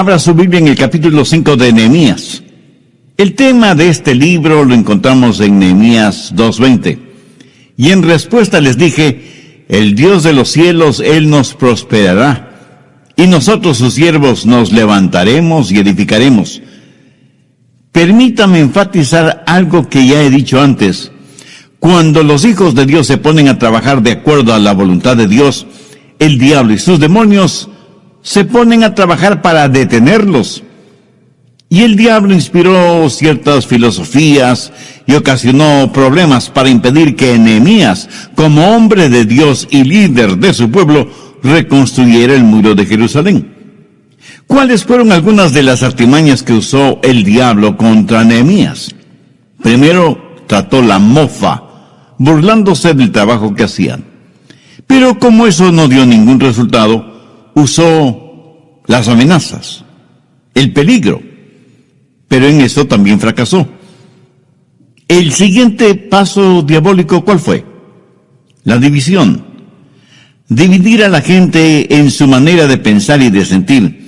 Abra su Biblia en el capítulo 5 de Nehemías. El tema de este libro lo encontramos en Nehemías 2:20. Y en respuesta les dije, el Dios de los cielos, Él nos prosperará, y nosotros sus siervos nos levantaremos y edificaremos. Permítame enfatizar algo que ya he dicho antes. Cuando los hijos de Dios se ponen a trabajar de acuerdo a la voluntad de Dios, el diablo y sus demonios se ponen a trabajar para detenerlos. Y el diablo inspiró ciertas filosofías y ocasionó problemas para impedir que Nehemías, como hombre de Dios y líder de su pueblo, reconstruyera el muro de Jerusalén. ¿Cuáles fueron algunas de las artimañas que usó el diablo contra Nehemías? Primero, trató la mofa, burlándose del trabajo que hacían. Pero como eso no dio ningún resultado, usó las amenazas, el peligro, pero en eso también fracasó. El siguiente paso diabólico, ¿cuál fue? La división. Dividir a la gente en su manera de pensar y de sentir.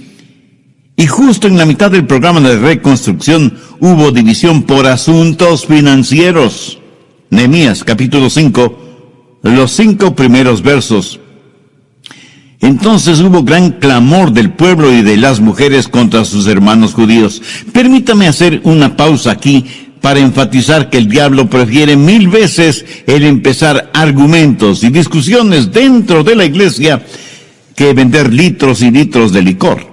Y justo en la mitad del programa de reconstrucción hubo división por asuntos financieros. Nehemías capítulo 5, los 5 primeros versos. Entonces hubo gran clamor del pueblo y de las mujeres contra sus hermanos judíos. Permítame hacer una pausa aquí para enfatizar que el diablo prefiere 1000 veces el empezar argumentos y discusiones dentro de la iglesia que vender litros y litros de licor.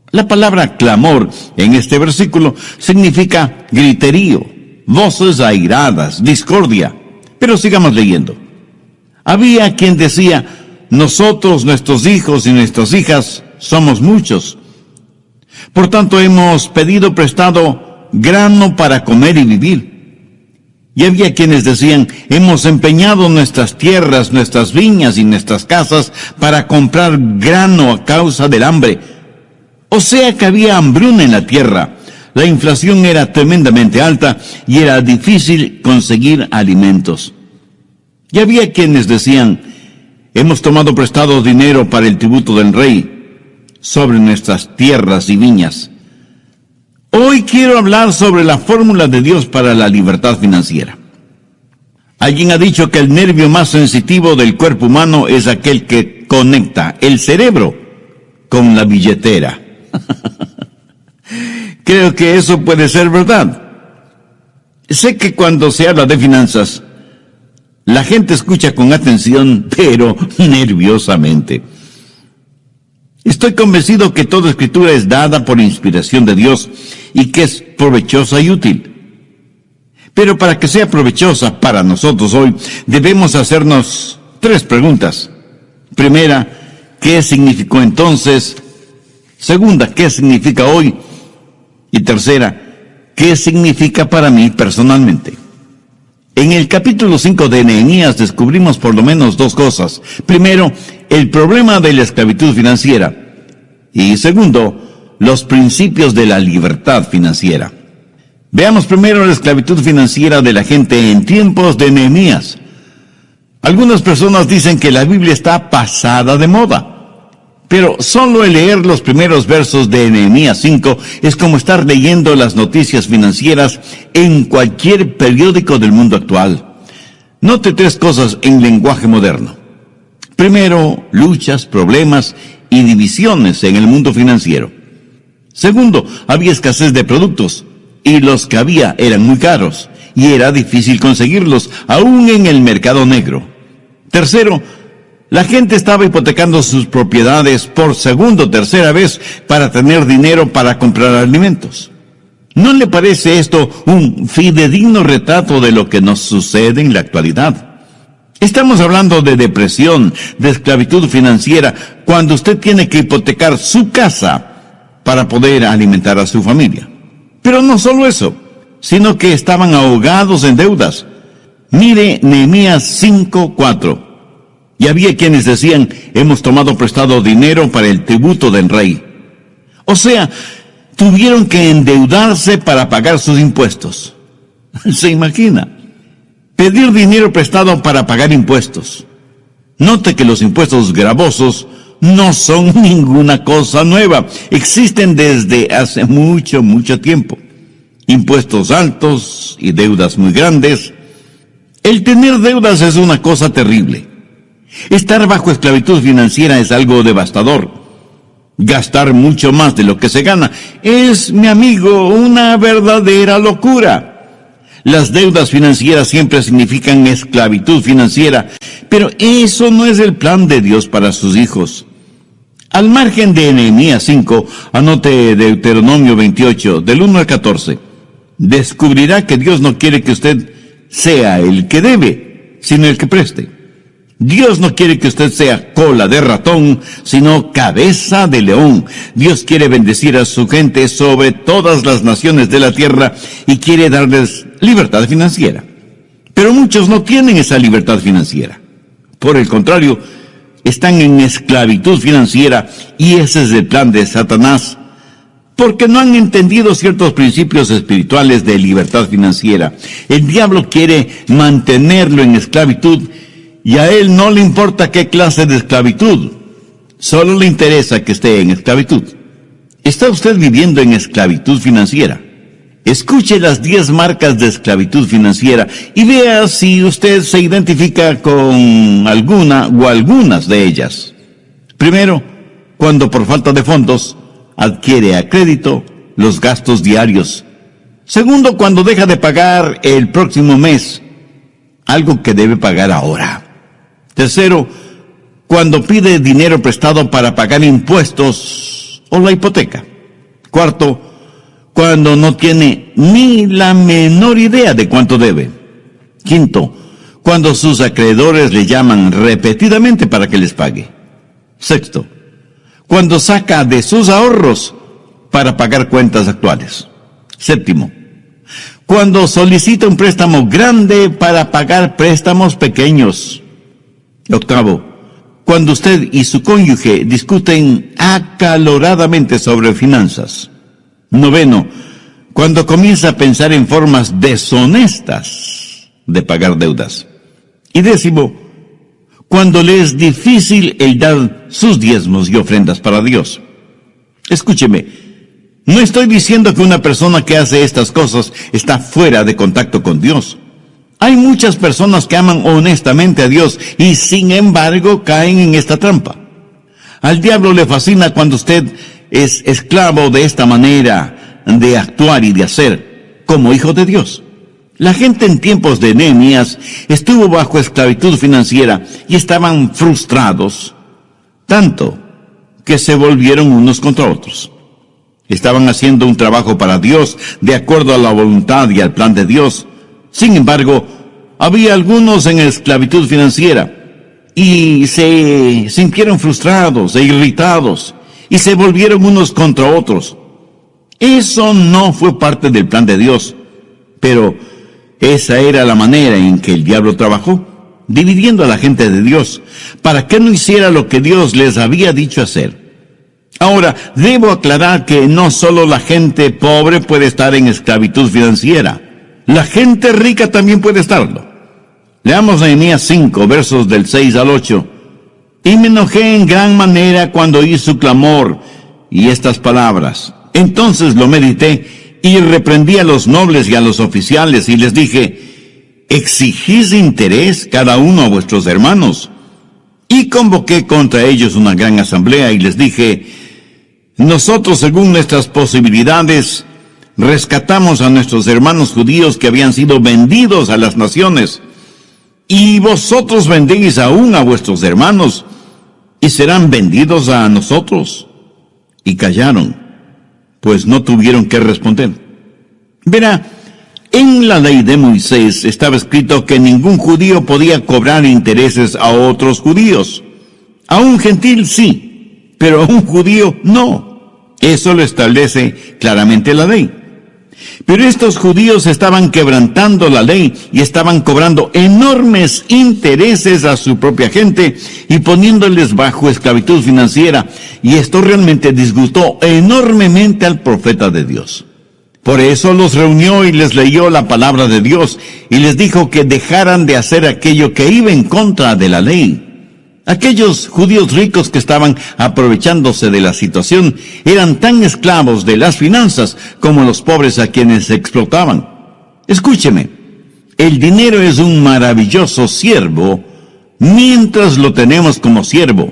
La palabra clamor en este versículo significa griterío, voces airadas, discordia. Pero sigamos leyendo. Había quien decía, nosotros, nuestros hijos y nuestras hijas, somos muchos. Por tanto, hemos pedido prestado grano para comer y vivir. Y había quienes decían, hemos empeñado nuestras tierras, nuestras viñas y nuestras casas para comprar grano a causa del hambre. O sea que había hambruna en la tierra. La inflación era tremendamente alta y era difícil conseguir alimentos. Y había quienes decían, hemos tomado prestado dinero para el tributo del rey sobre nuestras tierras y viñas. Hoy quiero hablar sobre la fórmula de Dios para la libertad financiera. Alguien ha dicho que el nervio más sensitivo del cuerpo humano es aquel que conecta el cerebro con la billetera. Creo que eso puede ser verdad. Sé que cuando se habla de finanzas, la gente escucha con atención, pero nerviosamente. Estoy convencido que toda escritura es dada por inspiración de Dios y que es provechosa y útil. Pero para que sea provechosa para nosotros hoy, debemos hacernos 3 preguntas. Primera, ¿qué significó entonces? Segunda, ¿qué significa hoy? Y tercera, ¿qué significa para mí personalmente? En el capítulo 5 de Nehemías descubrimos por lo menos 2 cosas. Primero, el problema de la esclavitud financiera. Y segundo, los principios de la libertad financiera. Veamos primero la esclavitud financiera de la gente en tiempos de Nehemías. Algunas personas dicen que la Biblia está pasada de moda. Pero solo el leer los primeros versos de Nehemías 5 es como estar leyendo las noticias financieras en cualquier periódico del mundo actual. Note 3 cosas en lenguaje moderno. Primero, luchas, problemas y divisiones en el mundo financiero. Segundo, había escasez de productos y los que había eran muy caros y era difícil conseguirlos, aún en el mercado negro. Tercero, la gente estaba hipotecando sus propiedades por segunda o tercera vez para tener dinero para comprar alimentos. ¿No le parece esto un fidedigno retrato de lo que nos sucede en la actualidad? Estamos hablando de depresión, de esclavitud financiera, cuando usted tiene que hipotecar su casa para poder alimentar a su familia. Pero no solo eso, sino que estaban ahogados en deudas. Mire Nehemías 5:4. Y había quienes decían, hemos tomado prestado dinero para el tributo del rey. O sea, tuvieron que endeudarse para pagar sus impuestos. ¿Se imagina? Pedir dinero prestado para pagar impuestos. Note que los impuestos gravosos no son ninguna cosa nueva. Existen desde hace mucho, mucho tiempo. Impuestos altos y deudas muy grandes. El tener deudas es una cosa terrible. Estar bajo esclavitud financiera es algo devastador. Gastar mucho más de lo que se gana es, mi amigo, una verdadera locura. Las deudas financieras siempre significan esclavitud financiera, pero eso no es el plan de Dios para sus hijos. Al margen de Nehemías 5, anote Deuteronomio 28, del 1 al 14. Descubrirá que Dios no quiere que usted sea el que debe, sino el que preste. Dios no quiere que usted sea cola de ratón, sino cabeza de león. Dios quiere bendecir a su gente sobre todas las naciones de la tierra y quiere darles libertad financiera. Pero muchos no tienen esa libertad financiera. Por el contrario, están en esclavitud financiera y ese es el plan de Satanás, porque no han entendido ciertos principios espirituales de libertad financiera. El diablo quiere mantenerlo en esclavitud y a él no le importa qué clase de esclavitud, solo le interesa que esté en esclavitud. ¿Está usted viviendo en esclavitud financiera? Escuche las 10 marcas de esclavitud financiera y vea si usted se identifica con alguna o algunas de ellas. Primero, cuando por falta de fondos adquiere a crédito los gastos diarios. Segundo, cuando deja de pagar el próximo mes algo que debe pagar ahora. Tercero, cuando pide dinero prestado para pagar impuestos o la hipoteca. Cuarto, cuando no tiene ni la menor idea de cuánto debe. Quinto, cuando sus acreedores le llaman repetidamente para que les pague. Sexto, cuando saca de sus ahorros para pagar cuentas actuales. Séptimo, cuando solicita un préstamo grande para pagar préstamos pequeños. Octavo, cuando usted y su cónyuge discuten acaloradamente sobre finanzas. Noveno, cuando comienza a pensar en formas deshonestas de pagar deudas. Y décimo, cuando le es difícil el dar sus diezmos y ofrendas para Dios. Escúcheme, no estoy diciendo que una persona que hace estas cosas está fuera de contacto con Dios. Hay muchas personas que aman honestamente a Dios y sin embargo caen en esta trampa. Al diablo le fascina cuando usted es esclavo de esta manera de actuar y de hacer como hijo de Dios. La gente en tiempos de Nehemías estuvo bajo esclavitud financiera y estaban frustrados, tanto que se volvieron unos contra otros. Estaban haciendo un trabajo para Dios de acuerdo a la voluntad y al plan de Dios. Sin embargo, había algunos en esclavitud financiera y se sintieron frustrados e irritados y se volvieron unos contra otros. Eso no fue parte del plan de Dios, pero esa era la manera en que el diablo trabajó, dividiendo a la gente de Dios, para que no hiciera lo que Dios les había dicho hacer. Ahora, debo aclarar que no solo la gente pobre puede estar en esclavitud financiera. La gente rica también puede estarlo. Leamos Nehemías 5, versos del 6 al 8. Y me enojé en gran manera cuando oí su clamor y estas palabras. Entonces lo medité y reprendí a los nobles y a los oficiales y les dije, exigís interés cada uno a vuestros hermanos. Y convoqué contra ellos una gran asamblea y les dije, nosotros según nuestras posibilidades rescatamos a nuestros hermanos judíos que habían sido vendidos a las naciones, y vosotros vendéis aún a vuestros hermanos, y serán vendidos a nosotros. Y callaron, pues no tuvieron que responder. Verá, en la ley de Moisés estaba escrito que ningún judío podía cobrar intereses a otros judíos. A un gentil sí, pero a un judío no. Eso lo establece claramente la ley. Pero estos judíos estaban quebrantando la ley y estaban cobrando enormes intereses a su propia gente y poniéndoles bajo esclavitud financiera. Y esto realmente disgustó enormemente al profeta de Dios. Por eso los reunió y les leyó la palabra de Dios y les dijo que dejaran de hacer aquello que iba en contra de la ley. Aquellos judíos ricos que estaban aprovechándose de la situación eran tan esclavos de las finanzas como los pobres a quienes explotaban. Escúcheme, el dinero es un maravilloso siervo mientras lo tenemos como siervo,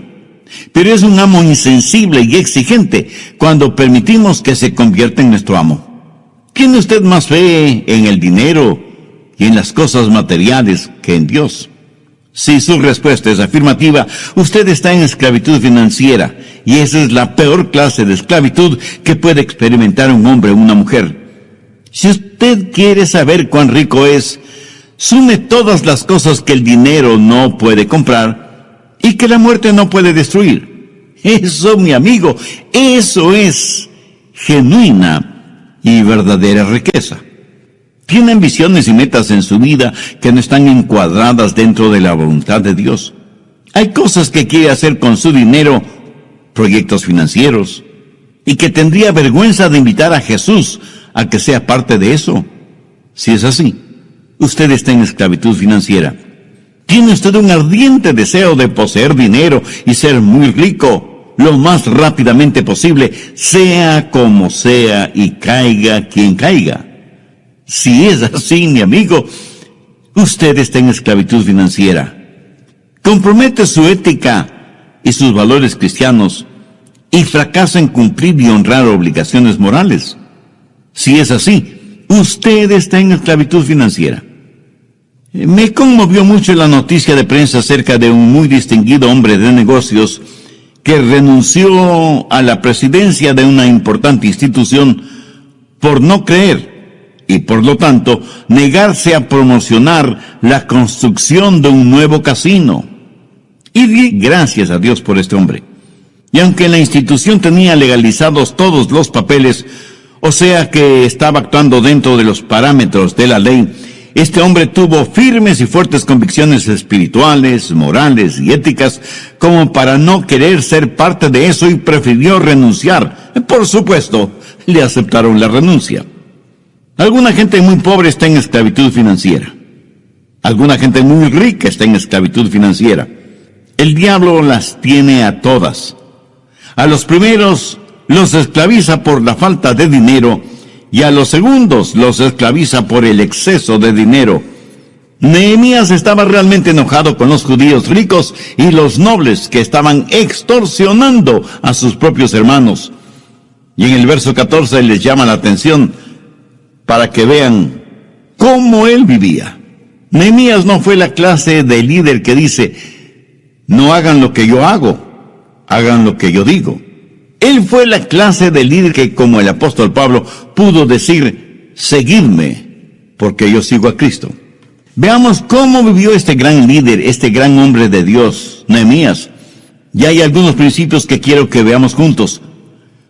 pero es un amo insensible y exigente cuando permitimos que se convierta en nuestro amo. ¿Tiene usted más fe en el dinero y en las cosas materiales que en Dios? Si su respuesta es afirmativa, usted está en esclavitud financiera, y esa es la peor clase de esclavitud que puede experimentar un hombre o una mujer. Si usted quiere saber cuán rico es, sume todas las cosas que el dinero no puede comprar y que la muerte no puede destruir. Eso, mi amigo, eso es genuina y verdadera riqueza. Tiene ambiciones y metas en su vida que no están encuadradas dentro de la voluntad de Dios. Hay cosas que quiere hacer con su dinero, proyectos financieros, y que tendría vergüenza de invitar a Jesús a que sea parte de eso. Si es así, usted está en esclavitud financiera. Tiene usted un ardiente deseo de poseer dinero y ser muy rico lo más rápidamente posible, sea como sea y caiga quien caiga. Si es así, mi amigo, usted está en esclavitud financiera. Compromete su ética y sus valores cristianos y fracasa en cumplir y honrar obligaciones morales. Si es así, usted está en esclavitud financiera. Me conmovió mucho la noticia de prensa acerca de un muy distinguido hombre de negocios que renunció a la presidencia de una importante institución por no creer y por lo tanto negarse a promocionar la construcción de un nuevo casino. Y di gracias a Dios por este hombre. Y aunque la institución tenía legalizados todos los papeles, o sea que estaba actuando dentro de los parámetros de la ley, este hombre tuvo firmes y fuertes convicciones espirituales, morales y éticas como para no querer ser parte de eso y prefirió renunciar. Por supuesto, le aceptaron la renuncia. Alguna gente muy pobre está en esclavitud financiera. Alguna gente muy rica está en esclavitud financiera. El diablo las tiene a todas. A los primeros los esclaviza por la falta de dinero y a los segundos los esclaviza por el exceso de dinero. Nehemías estaba realmente enojado con los judíos ricos y los nobles que estaban extorsionando a sus propios hermanos. Y en el verso 14 les llama la atención para que vean cómo él vivía. Nehemías no fue la clase de líder que dice, no hagan lo que yo hago, hagan lo que yo digo. Él fue la clase de líder que, como el apóstol Pablo, pudo decir, seguidme, porque yo sigo a Cristo. Veamos cómo vivió este gran líder, este gran hombre de Dios, Nehemías. Y hay algunos principios que quiero que veamos juntos.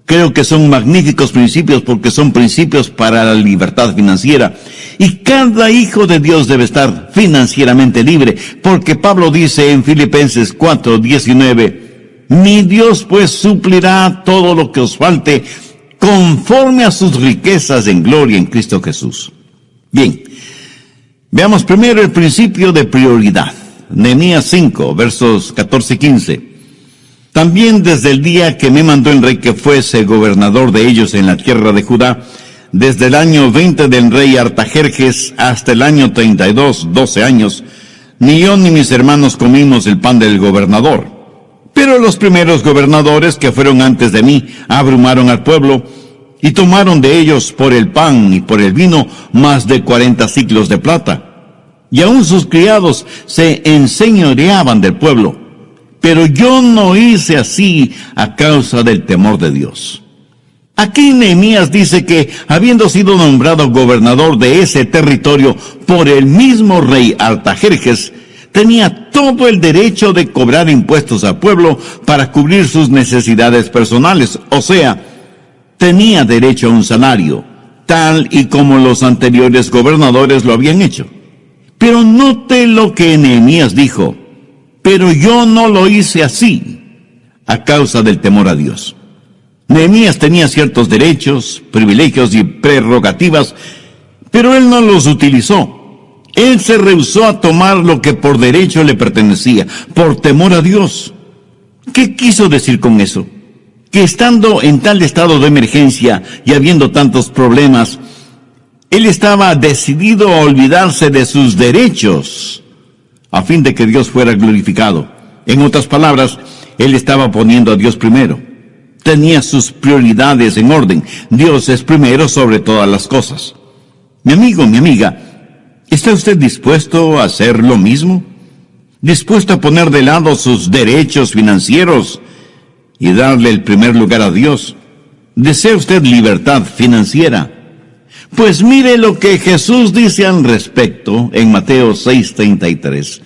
Creo que son magníficos principios porque son principios para la libertad financiera. Y cada hijo de Dios debe estar financieramente libre, porque Pablo dice en Filipenses 4:19, mi Dios pues suplirá todo lo que os falte conforme a sus riquezas en gloria en Cristo Jesús. Bien, veamos primero el principio de prioridad. Nehemías 5, versos 14 y 15. También desde el día que me mandó el rey que fuese gobernador de ellos en la tierra de Judá, desde el año 20 del rey Artajerjes hasta el año 32, 12 años, ni yo ni mis hermanos comimos el pan del gobernador. Pero los primeros gobernadores que fueron antes de mí abrumaron al pueblo y tomaron de ellos por el pan y por el vino más de 40 siclos de plata. Y aún sus criados se enseñoreaban del pueblo. Pero yo no hice así a causa del temor de Dios. Aquí Nehemías dice que, habiendo sido nombrado gobernador de ese territorio por el mismo rey Artajerjes, tenía todo el derecho de cobrar impuestos al pueblo para cubrir sus necesidades personales. O sea, tenía derecho a un salario, tal y como los anteriores gobernadores lo habían hecho. Pero note lo que Nehemías dijo. Pero yo no lo hice así, a causa del temor a Dios. Nehemías tenía ciertos derechos, privilegios y prerrogativas, pero él no los utilizó. Él se rehusó a tomar lo que por derecho le pertenecía, por temor a Dios. ¿Qué quiso decir con eso? Que estando en tal estado de emergencia y habiendo tantos problemas, él estaba decidido a olvidarse de sus derechos a fin de que Dios fuera glorificado. En otras palabras, él estaba poniendo a Dios primero. Tenía sus prioridades en orden. Dios es primero sobre todas las cosas. Mi amigo, mi amiga, ¿está usted dispuesto a hacer lo mismo? ¿Dispuesto a poner de lado sus derechos financieros y darle el primer lugar a Dios? ¿Desea usted libertad financiera? Pues mire lo que Jesús dice al respecto en Mateo 6:33.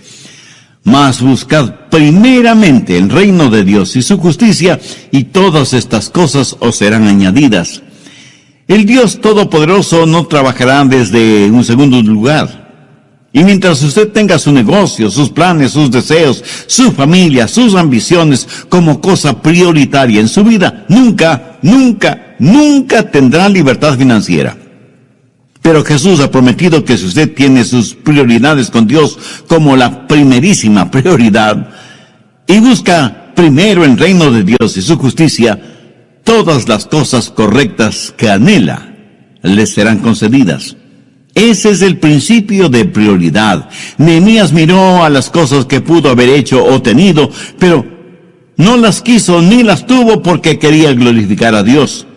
Mas buscad primeramente el reino de Dios y su justicia, y todas estas cosas os serán añadidas. El Dios Todopoderoso no trabajará desde un segundo lugar. Y mientras usted tenga su negocio, sus planes, sus deseos, su familia, sus ambiciones como cosa prioritaria en su vida, nunca tendrá libertad financiera. Pero Jesús ha prometido que si usted tiene sus prioridades con Dios como la primerísima prioridad y busca primero el reino de Dios y su justicia, todas las cosas correctas que anhela le serán concedidas. Ese es el principio de prioridad. Nehemías miró a las cosas que pudo haber hecho o tenido, pero no las quiso ni las tuvo porque quería glorificar a Dios.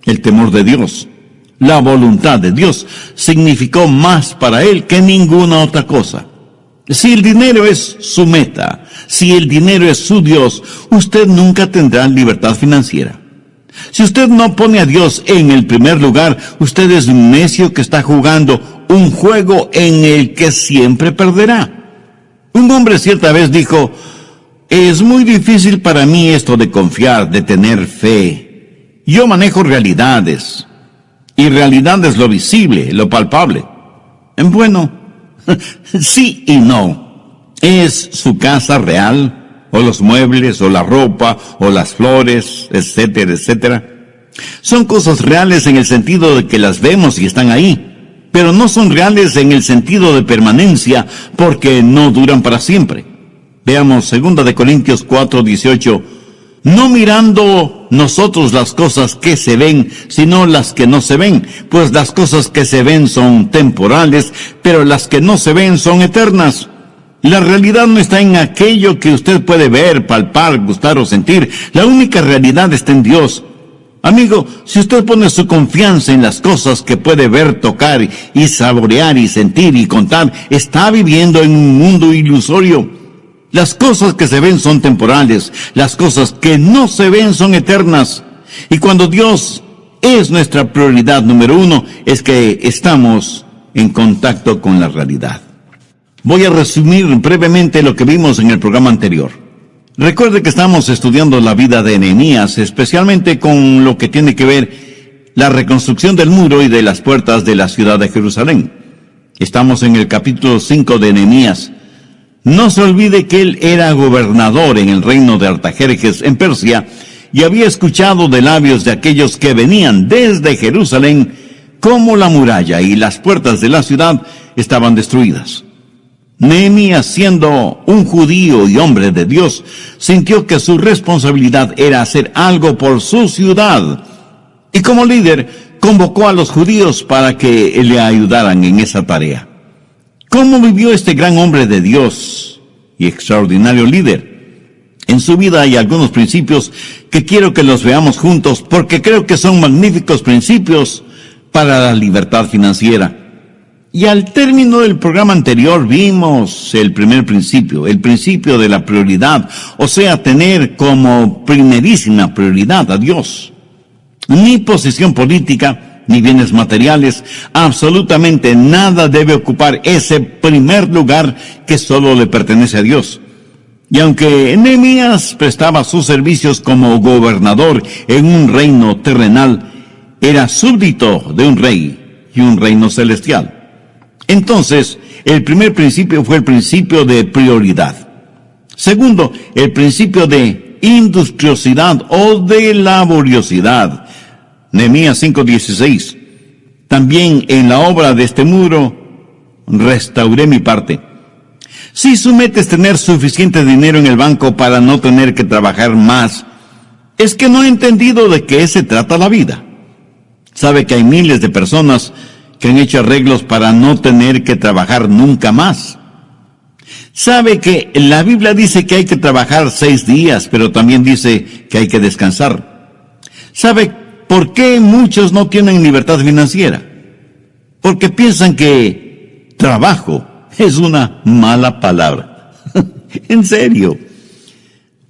El temor de Dios, la voluntad de Dios, significó más para él que ninguna otra cosa. Si el dinero es su meta, si el dinero es su Dios, usted nunca tendrá libertad financiera. Si usted no pone a Dios en el primer lugar, usted es un necio que está jugando un juego en el que siempre perderá. Un hombre cierta vez dijo: es muy difícil para mí esto de confiar, de tener fe. Yo manejo realidades. Y realidad es lo visible, lo palpable. Bueno, sí y no. ¿Es su casa real? ¿O los muebles, o la ropa, o las flores, etcétera, etcétera? Son cosas reales en el sentido de que las vemos y están ahí, pero no son reales en el sentido de permanencia, porque no duran para siempre. Veamos 2 Corintios 4:18. No mirando nosotros las cosas que se ven, sino las que no se ven, pues las cosas que se ven son temporales, pero las que no se ven son eternas. La realidad no está en aquello que usted puede ver, palpar, gustar o sentir. La única realidad está en Dios. Amigo, si usted pone su confianza en las cosas que puede ver, tocar y saborear y sentir y contar, está viviendo en un mundo ilusorio. Las cosas que se ven son temporales, las cosas que no se ven son eternas. Y cuando Dios es nuestra prioridad número uno, es que estamos en contacto con la realidad. Voy a resumir brevemente lo que vimos en el programa anterior. Recuerde que estamos estudiando la vida de Nehemías, especialmente con lo que tiene que ver la reconstrucción del muro y de las puertas de la ciudad de Jerusalén. Estamos en el capítulo 5 de Nehemías. No se olvide que él era gobernador en el reino de Artajerjes en Persia y había escuchado de labios de aquellos que venían desde Jerusalén cómo la muralla y las puertas de la ciudad estaban destruidas. Nehemías, siendo un judío y hombre de Dios, sintió que su responsabilidad era hacer algo por su ciudad. Y como líder, convocó a los judíos para que le ayudaran en esa tarea. ¿Cómo vivió este gran hombre de Dios y extraordinario líder? En su vida hay algunos principios que quiero que los veamos juntos, porque creo que son magníficos principios para la libertad financiera. Y al término del programa anterior vimos el primer principio, el principio de la prioridad, o sea, tener como primerísima prioridad a Dios. Ni posición política, ni bienes materiales, absolutamente nada debe ocupar ese primer lugar que solo le pertenece a Dios. Y aunque Nehemías prestaba sus servicios como gobernador en un reino terrenal, era súbdito de un rey y un reino celestial. Entonces, el primer principio fue el principio de prioridad. Segundo, el principio de industriosidad o de laboriosidad. Nehemías 5:16. También en la obra de este muro restauré mi parte. Si su meta es tener suficiente dinero en el banco para no tener que trabajar más, es que no ha entendido de qué se trata la vida. Sabe que hay miles de personas que han hecho arreglos para no tener que trabajar nunca más. Sabe que la Biblia dice que hay que trabajar 6 días, pero también dice que hay que descansar. ¿Sabe por qué muchos no tienen libertad financiera? Porque piensan que trabajo es una mala palabra. En serio.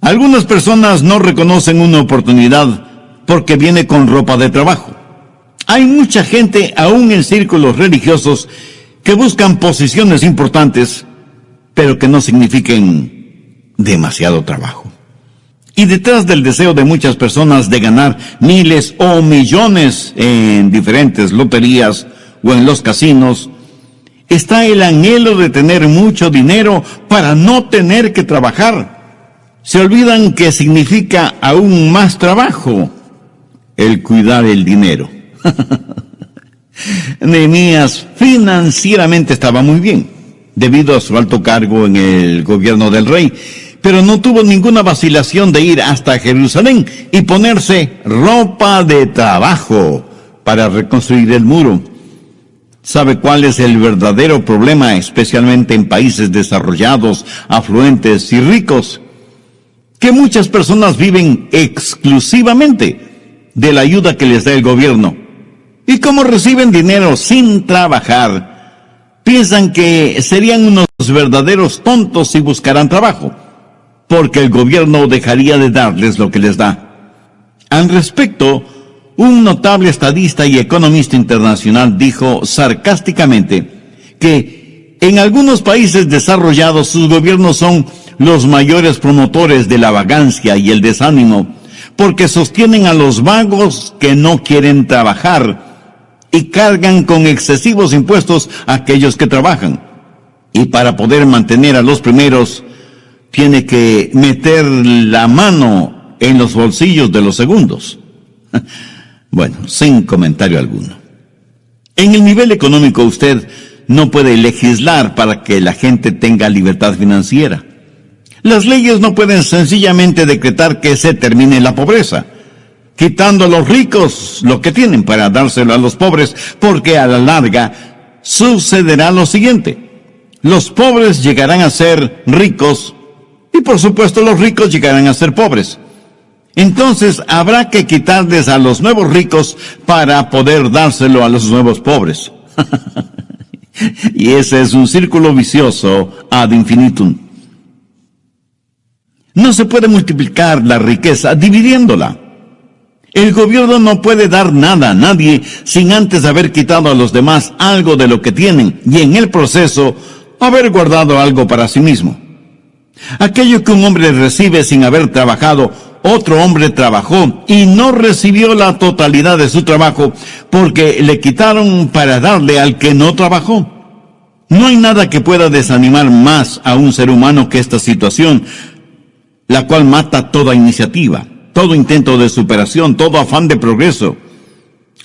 Algunas personas no reconocen una oportunidad porque viene con ropa de trabajo. Hay mucha gente, aún en círculos religiosos, que buscan posiciones importantes, pero que no signifiquen demasiado trabajo. Y detrás del deseo de muchas personas de ganar miles o millones en diferentes loterías o en los casinos, está el anhelo de tener mucho dinero para no tener que trabajar. Se olvidan que significa aún más trabajo el cuidar el dinero. Nehemías financieramente estaba muy bien, debido a su alto cargo en el gobierno del rey, pero no tuvo ninguna vacilación de ir hasta Jerusalén y ponerse ropa de trabajo para reconstruir el muro. ¿Sabe cuál es el verdadero problema, especialmente en países desarrollados, afluentes y ricos? Que muchas personas viven exclusivamente de la ayuda que les da el gobierno. Y como reciben dinero sin trabajar, piensan que serían unos verdaderos tontos si buscaran trabajo, porque el gobierno dejaría de darles lo que les da. Al respecto, un notable estadista y economista internacional dijo sarcásticamente que en algunos países desarrollados sus gobiernos son los mayores promotores de la vagancia y el desánimo, porque sostienen a los vagos que no quieren trabajar y cargan con excesivos impuestos a aquellos que trabajan. Y para poder mantener a los primeros, tiene que meter la mano en los bolsillos de los segundos. Bueno, sin comentario alguno. En el nivel económico usted no puede legislar para que la gente tenga libertad financiera. Las leyes no pueden sencillamente decretar que se termine la pobreza, quitando a los ricos lo que tienen para dárselo a los pobres, porque a la larga sucederá lo siguiente: los pobres llegarán a ser ricos y por supuesto los ricos llegarán a ser pobres. Entonces habrá que quitarles a los nuevos ricos para poder dárselo a los nuevos pobres. Y ese es un círculo vicioso ad infinitum. No se puede multiplicar la riqueza dividiéndola. El gobierno no puede dar nada a nadie sin antes haber quitado a los demás algo de lo que tienen y en el proceso haber guardado algo para sí mismo. Aquello que un hombre recibe sin haber trabajado, otro hombre trabajó y no recibió la totalidad de su trabajo porque le quitaron para darle al que no trabajó. No hay nada que pueda desanimar más a un ser humano que esta situación, la cual mata toda iniciativa, todo intento de superación, todo afán de progreso.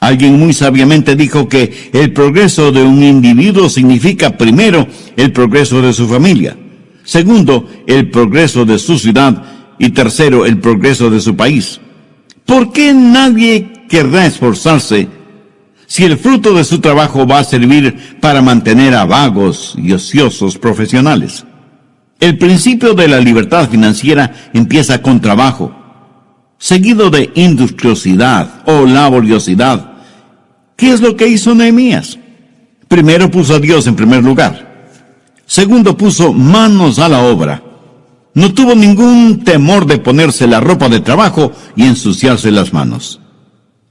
Alguien muy sabiamente dijo que el progreso de un individuo significa, primero, el progreso de su familia; segundo, el progreso de su ciudad; y tercero, el progreso de su país. ¿Por qué nadie querrá esforzarse si el fruto de su trabajo va a servir para mantener a vagos y ociosos profesionales? El principio de la libertad financiera empieza con trabajo, seguido de industriosidad o laboriosidad. ¿Qué es lo que hizo Nehemías? Primero puso a Dios en primer lugar. Segundo, puso manos a la obra. No tuvo ningún temor de ponerse la ropa de trabajo y ensuciarse las manos.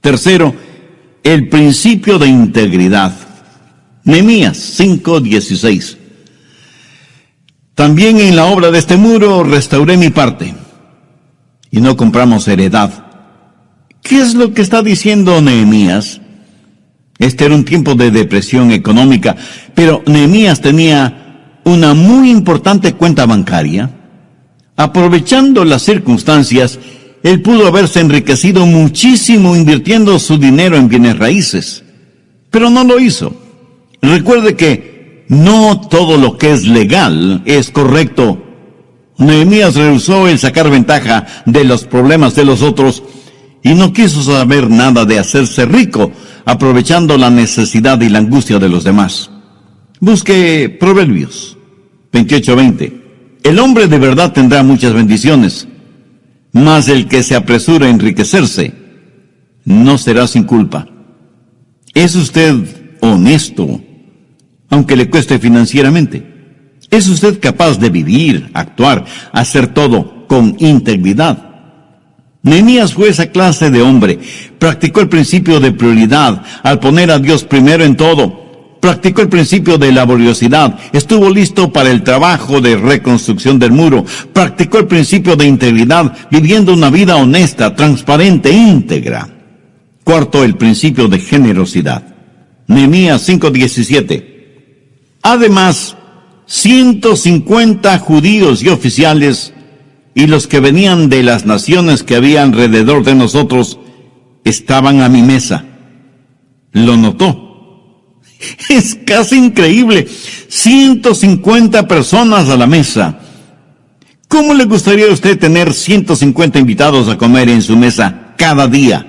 Tercero, el principio de integridad. Nehemías 5:16. También en la obra de este muro restauré mi parte, y no compramos heredad. ¿Qué es lo que está diciendo Nehemías? Este era un tiempo de depresión económica, pero Nehemías tenía una muy importante cuenta bancaria. Aprovechando las circunstancias, él pudo haberse enriquecido muchísimo invirtiendo su dinero en bienes raíces, pero no lo hizo. Recuerde que no todo lo que es legal es correcto. Nehemías rehusó el sacar ventaja de los problemas de los otros y no quiso saber nada de hacerse rico, aprovechando la necesidad y la angustia de los demás. Busque Proverbios 28:20. El hombre de verdad tendrá muchas bendiciones, mas el que se apresura a enriquecerse no será sin culpa. ¿Es usted honesto, aunque le cueste financieramente? ¿Es usted capaz de vivir, actuar, hacer todo con integridad? Nehemías fue esa clase de hombre. Practicó el principio de prioridad al poner a Dios primero en todo. Practicó el principio de laboriosidad. Estuvo listo para el trabajo de reconstrucción del muro. Practicó el principio de integridad, viviendo una vida honesta, transparente, íntegra. Cuarto, el principio de generosidad. Nehemías 5:17. Además, 150 judíos y oficiales y los que venían de las naciones que había alrededor de nosotros estaban a mi mesa. Lo notó. Es casi increíble. 150 personas a la mesa. ¿Cómo le gustaría a usted tener 150 invitados a comer en su mesa cada día?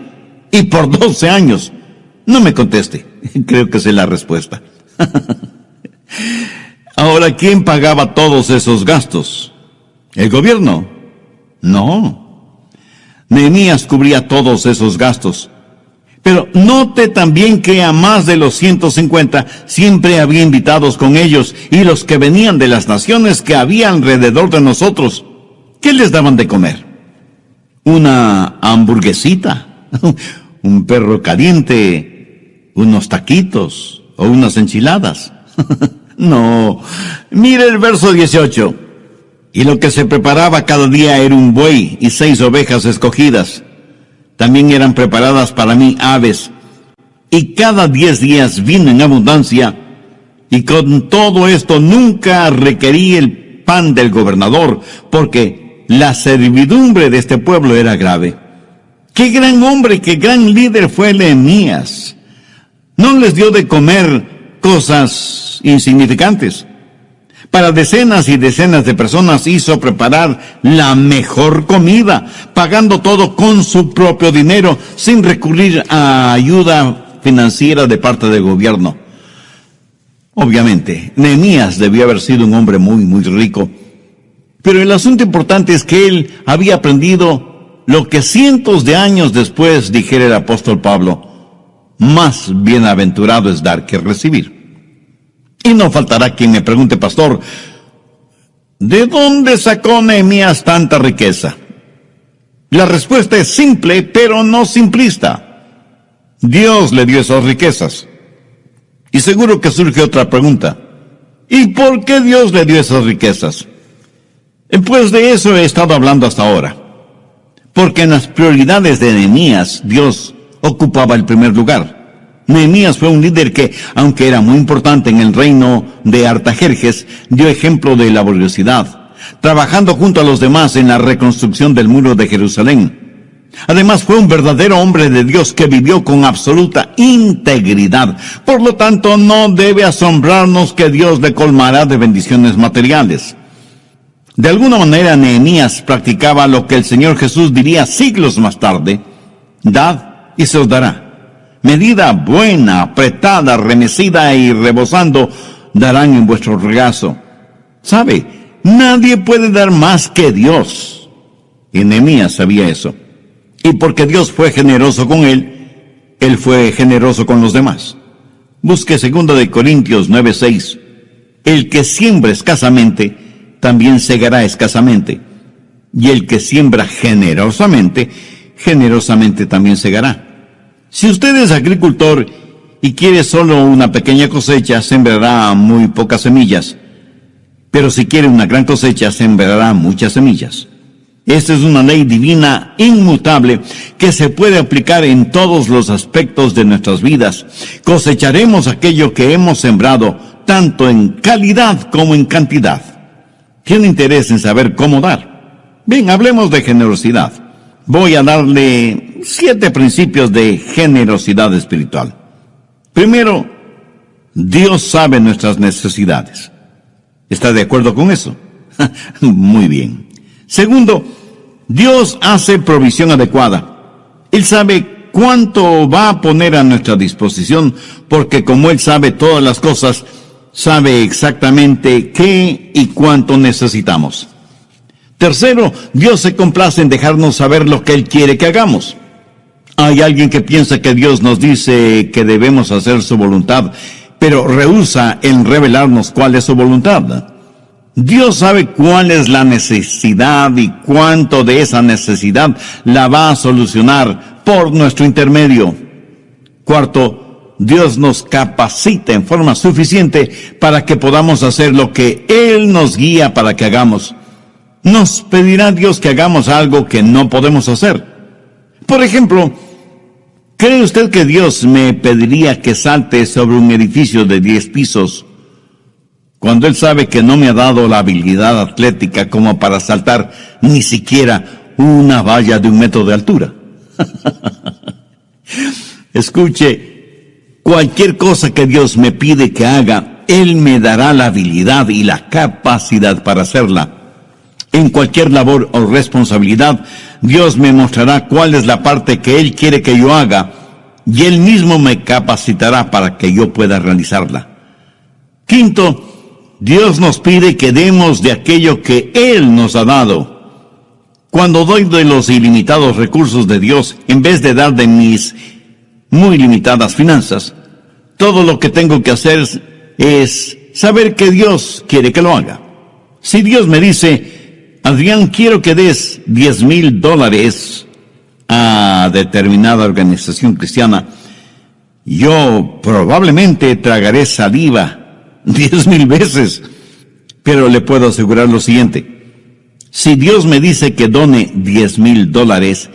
Y por 12 años. No me conteste. Creo que sé la respuesta. Ahora, ¿quién pagaba todos esos gastos? ¿El gobierno? No. Nehemías cubría todos esos gastos. Pero note también que a más de los 150 siempre había invitados con ellos y los que venían de las naciones que había alrededor de nosotros. ¿Qué les daban de comer? ¿Una hamburguesita? ¿Un perro caliente? ¿Unos taquitos? ¿O unas enchiladas? No. Mire el verso 18. Y lo que se preparaba cada día era un buey y 6 ovejas escogidas. También eran preparadas para mí aves. Y cada 10 días vino en abundancia. Y con todo esto nunca requerí el pan del gobernador, porque la servidumbre de este pueblo era grave. ¡Qué gran hombre, qué gran líder fue Nehemías! No les dio de comer cosas insignificantes. Para decenas y decenas de personas hizo preparar la mejor comida, pagando todo con su propio dinero, sin recurrir a ayuda financiera de parte del gobierno. Obviamente, Nehemías debió haber sido un hombre muy, muy rico. Pero el asunto importante es que él había aprendido lo que cientos de años después dijera el apóstol Pablo: más bienaventurado es dar que recibir. Y no faltará quien me pregunte: pastor, ¿de dónde sacó Nehemías tanta riqueza? La respuesta es simple, pero no simplista. Dios le dio esas riquezas. Y seguro que surge otra pregunta: ¿y por qué Dios le dio esas riquezas? Pues de eso he estado hablando hasta ahora. Porque en las prioridades de Nehemías, Dios ocupaba el primer lugar. Nehemías fue un líder que, aunque era muy importante en el reino de Artajerjes, dio ejemplo de laboriosidad, trabajando junto a los demás en la reconstrucción del muro de Jerusalén. Además, fue un verdadero hombre de Dios que vivió con absoluta integridad. Por lo tanto, no debe asombrarnos que Dios le colmará de bendiciones materiales. De alguna manera, Nehemías practicaba lo que el Señor Jesús diría siglos más tarde: dad y se os dará. Medida buena, apretada, remecida y rebosando, darán en vuestro regazo. ¿Sabe? Nadie puede dar más que Dios. Y Nehemías sabía eso. Y porque Dios fue generoso con él fue generoso con los demás. Busque 2 Corintios 9:6. El que siembra escasamente, también segará escasamente. Y el que siembra generosamente, generosamente también segará. Si usted es agricultor y quiere solo una pequeña cosecha, sembrará muy pocas semillas. Pero si quiere una gran cosecha, sembrará muchas semillas. Esta es una ley divina inmutable que se puede aplicar en todos los aspectos de nuestras vidas. Cosecharemos aquello que hemos sembrado, tanto en calidad como en cantidad. ¿Tiene interés en saber cómo dar? Bien, hablemos de generosidad. Voy a darle 7 principios de generosidad espiritual. Primero, Dios sabe nuestras necesidades. ¿Está de acuerdo con eso? Muy bien. Segundo, Dios hace provisión adecuada. Él sabe cuánto va a poner a nuestra disposición, porque como Él sabe todas las cosas, sabe exactamente qué y cuánto necesitamos. Tercero, Dios se complace en dejarnos saber lo que Él quiere que hagamos. Hay alguien que piensa que Dios nos dice que debemos hacer su voluntad, pero rehúsa en revelarnos cuál es su voluntad. Dios sabe cuál es la necesidad y cuánto de esa necesidad la va a solucionar por nuestro intermedio. Cuarto, Dios nos capacita en forma suficiente para que podamos hacer lo que Él nos guía para que hagamos. Nos pedirá Dios que hagamos algo que no podemos hacer. Por ejemplo, ¿cree usted que Dios me pediría que salte sobre un edificio de 10 pisos cuando Él sabe que no me ha dado la habilidad atlética como para saltar ni siquiera una valla de 1 metro de altura? Escuche, cualquier cosa que Dios me pide que haga, Él me dará la habilidad y la capacidad para hacerla. En cualquier labor o responsabilidad, Dios me mostrará cuál es la parte que Él quiere que yo haga, y Él mismo me capacitará para que yo pueda realizarla. Quinto, Dios nos pide que demos de aquello que Él nos ha dado. Cuando doy de los ilimitados recursos de Dios, en vez de dar de mis muy limitadas finanzas, todo lo que tengo que hacer es saber que Dios quiere que lo haga. Si Dios me dice, Adrián, quiero que des $10,000 a determinada organización cristiana, yo probablemente tragaré saliva 10,000 veces, pero le puedo asegurar lo siguiente: si Dios me dice que done $10,000,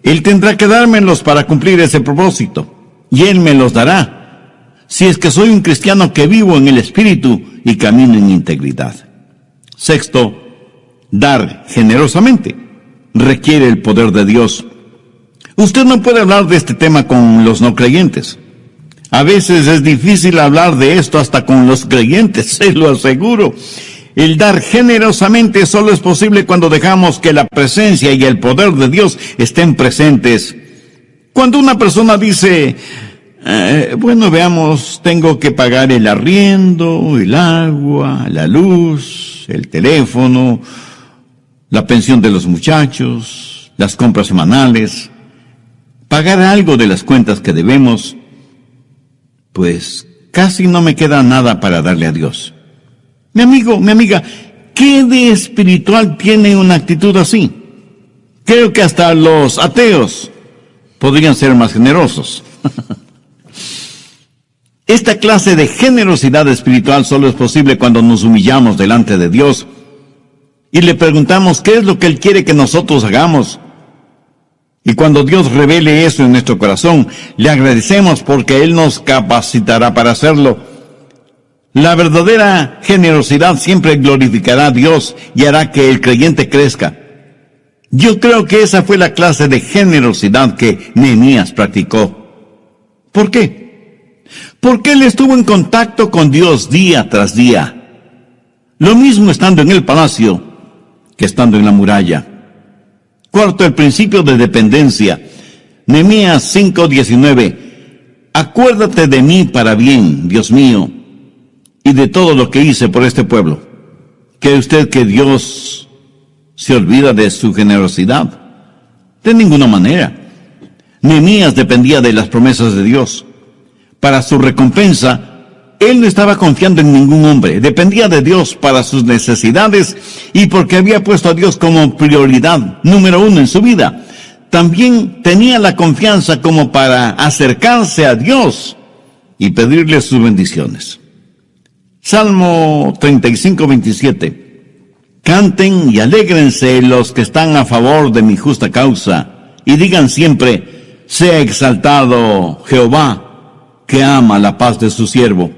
Él tendrá que dármelos para cumplir ese propósito, y Él me los dará, si es que soy un cristiano que vivo en el Espíritu y camino en integridad. Sexto, dar generosamente requiere el poder de Dios. Usted no puede hablar de este tema con los no creyentes. A veces es difícil hablar de esto hasta con los creyentes, se lo aseguro. El dar generosamente solo es posible cuando dejamos que la presencia y el poder de Dios estén presentes. Cuando una persona dice, bueno, veamos, tengo que pagar el arriendo, el agua, la luz, el teléfono, la pensión de los muchachos, las compras semanales, pagar algo de las cuentas que debemos, pues casi no me queda nada para darle a Dios. Mi amigo, mi amiga, ¿qué de espiritual tiene una actitud así? Creo que hasta los ateos podrían ser más generosos. Esta clase de generosidad espiritual solo es posible cuando nos humillamos delante de Dios y le preguntamos qué es lo que Él quiere que nosotros hagamos. Y cuando Dios revele eso en nuestro corazón, le agradecemos porque Él nos capacitará para hacerlo. La verdadera generosidad siempre glorificará a Dios y hará que el creyente crezca. Yo creo que esa fue la clase de generosidad que Nehemías practicó. ¿Por qué? Porque él estuvo en contacto con Dios día tras día. Lo mismo estando en el palacio que estando en la muralla. Cuarto, el principio de dependencia. Nehemías 5:19. Acuérdate de mí para bien, Dios mío, y de todo lo que hice por este pueblo. ¿Cree usted que Dios se olvida de su generosidad? De ninguna manera. Nehemías dependía de las promesas de Dios. Para su recompensa, él no estaba confiando en ningún hombre, dependía de Dios para sus necesidades y porque había puesto a Dios como prioridad número 1 en su vida. También tenía la confianza como para acercarse a Dios y pedirle sus bendiciones. Salmo 35:27. Canten y alégrense los que están a favor de mi justa causa, y digan siempre, sea exaltado Jehová, que ama la paz de su siervo.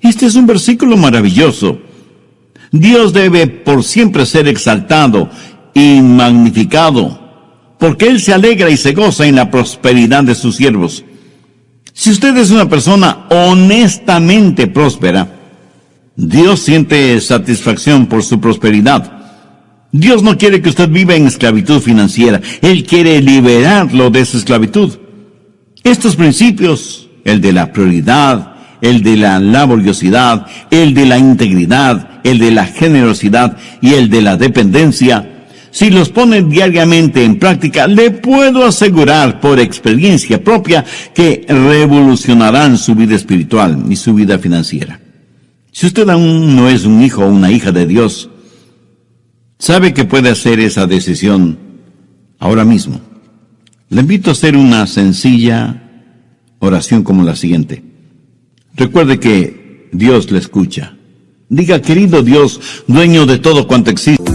Este es un versículo maravilloso. Dios debe por siempre ser exaltado y magnificado, porque Él se alegra y se goza en la prosperidad de sus siervos. Si usted es una persona honestamente próspera, Dios siente satisfacción por su prosperidad. Dios no quiere que usted viva en esclavitud financiera. Él quiere liberarlo de esa esclavitud. Estos principios, el de la prioridad, el de la laboriosidad, el de la integridad, el de la generosidad y el de la dependencia, si los pone diariamente en práctica, le puedo asegurar por experiencia propia que revolucionarán su vida espiritual y su vida financiera. Si usted aún no es un hijo o una hija de Dios, sabe que puede hacer esa decisión ahora mismo. Le invito a hacer una sencilla oración como la siguiente. Recuerde que Dios le escucha. Diga: querido Dios, dueño de todo cuanto existe,